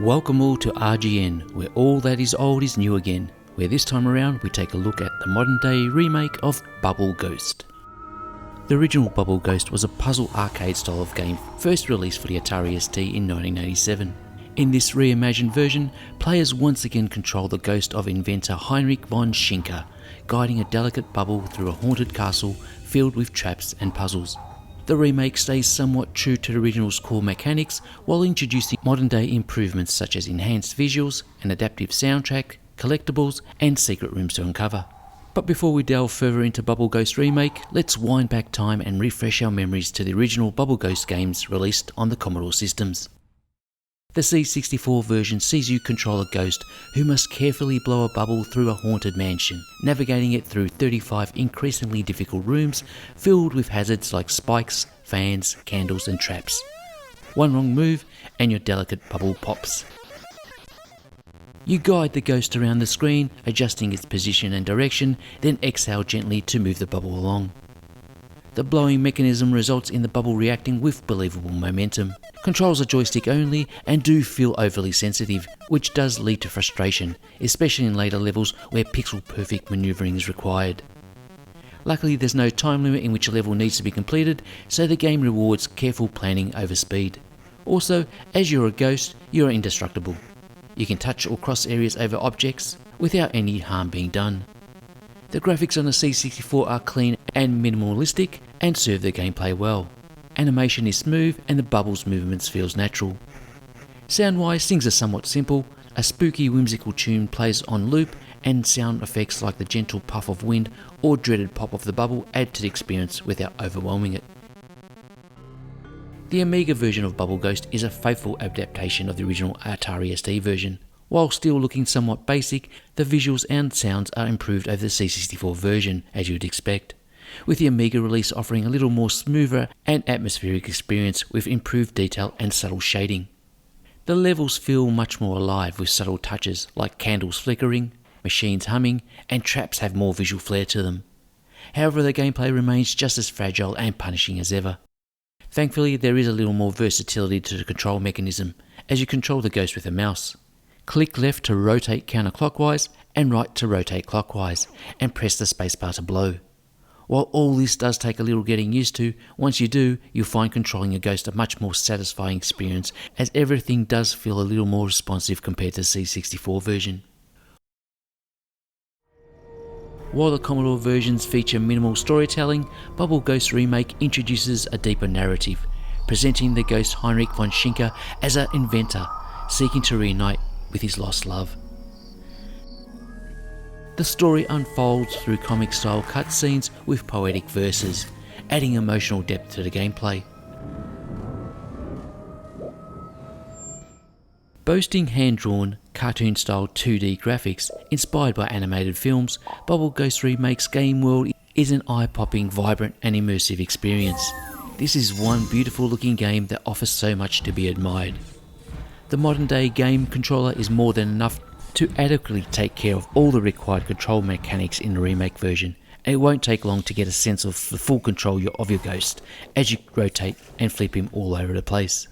Welcome all to RGN, where all that is old is new again, where this time around we take a look at the modern day remake of Bubble Ghost. The original Bubble Ghost was a puzzle arcade style of game first released for the Atari ST in 1987. In this reimagined version, players once again control the ghost of inventor Heinrich von Schinker, guiding a delicate bubble through a haunted castle filled with traps and puzzles. The remake stays somewhat true to the original's core mechanics while introducing modern day improvements such as enhanced visuals, an adaptive soundtrack, collectibles and secret rooms to uncover. But before we delve further into Bubble Ghost Remake, let's wind back time and refresh our memories to the original Bubble Ghost games released on the Commodore systems. The C64 version sees you control a ghost who must carefully blow a bubble through a haunted mansion, navigating it through 35 increasingly difficult rooms filled with hazards like spikes, fans, candles and traps. One wrong move and your delicate bubble pops. You guide the ghost around the screen, adjusting its position and direction, then exhale gently to move the bubble along. The blowing mechanism results in the bubble reacting with believable momentum. Controls are joystick only and do feel overly sensitive, which does lead to frustration, especially in later levels where pixel perfect manoeuvring is required. Luckily there's no time limit in which a level needs to be completed, so the game rewards careful planning over speed. Also, as you're a ghost, you're indestructible. You can touch or cross areas over objects without any harm being done. The graphics on the C64 are clean and minimalistic and serve the gameplay well. Animation is smooth and the bubbles movements feels natural. Sound-wise, things are somewhat simple. A spooky whimsical tune plays on loop and sound effects like the gentle puff of wind or dreaded pop of the bubble add to the experience without overwhelming it. The Amiga version of Bubble Ghost is a faithful adaptation of the original Atari ST version. While still looking somewhat basic, the visuals and sounds are improved over the C64 version, as you would expect, with the Amiga release offering a little more smoother and atmospheric experience with improved detail and subtle shading. The levels feel much more alive with subtle touches like candles flickering, machines humming, and traps have more visual flair to them. However, the gameplay remains just as fragile and punishing as ever. Thankfully, there is a little more versatility to the control mechanism, as you control the ghost with a mouse. Click left to rotate counterclockwise and right to rotate clockwise, and press the spacebar to blow. While all this does take a little getting used to, once you do, you'll find controlling a ghost a much more satisfying experience, as everything does feel a little more responsive compared to the C64 version. While the Commodore versions feature minimal storytelling, Bubble Ghost Remake introduces a deeper narrative, presenting the ghost Heinrich von Schinker as an inventor seeking to reunite with his lost love. The story unfolds through comic-style cutscenes with poetic verses, adding emotional depth to the gameplay. Boasting hand-drawn, cartoon-style 2D graphics inspired by animated films, Bubble Ghost Remake's game world is an eye-popping, vibrant and immersive experience. This is one beautiful-looking game that offers so much to be admired. The modern-day game controller is more than enough to adequately take care of all the required control mechanics in the remake version, and it won't take long to get a sense of the full control of your ghost as you rotate and flip him all over the place.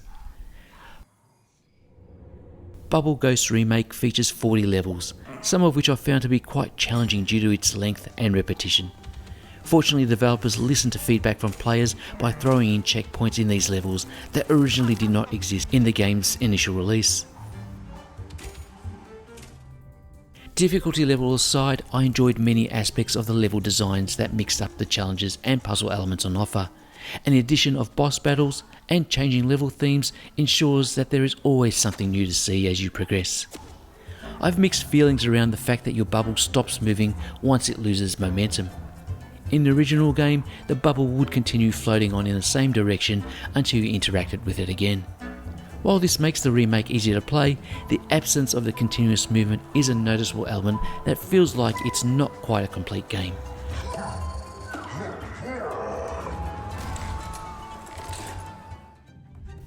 Bubble Ghost Remake features 40 levels, some of which I found to be quite challenging due to its length and repetition. Fortunately, the developers listened to feedback from players by throwing in checkpoints in these levels that originally did not exist in the game's initial release. Difficulty level aside, I enjoyed many aspects of the level designs that mixed up the challenges and puzzle elements on offer, and the addition of boss battles and changing level themes ensures that there is always something new to see as you progress. I've mixed feelings around the fact that your bubble stops moving once it loses momentum. In the original game, the bubble would continue floating on in the same direction until you interacted with it again. While this makes the remake easier to play, the absence of the continuous movement is a noticeable element that feels like it's not quite a complete game.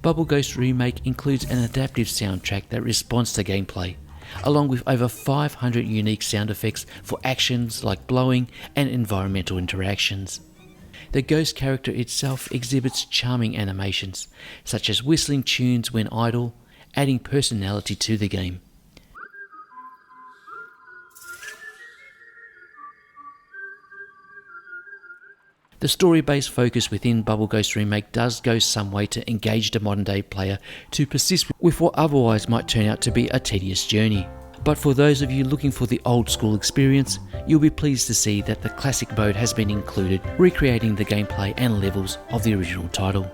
Bubble Ghost Remake includes an adaptive soundtrack that responds to gameplay, along with over 500 unique sound effects for actions like blowing and environmental interactions. The ghost character itself exhibits charming animations, such as whistling tunes when idle, adding personality to the game. The story-based focus within Bubble Ghost Remake does go some way to engage the modern day player to persist with what otherwise might turn out to be a tedious journey. But for those of you looking for the old school experience, you'll be pleased to see that the classic mode has been included, recreating the gameplay and levels of the original title.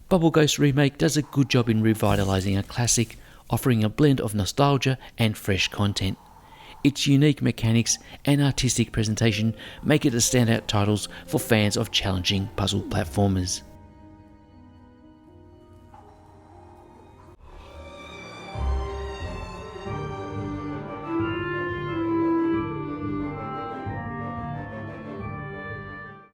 Bubble Ghost Remake does a good job in revitalising a classic, offering a blend of nostalgia and fresh content. Its unique mechanics and artistic presentation make it a standout title for fans of challenging puzzle platformers.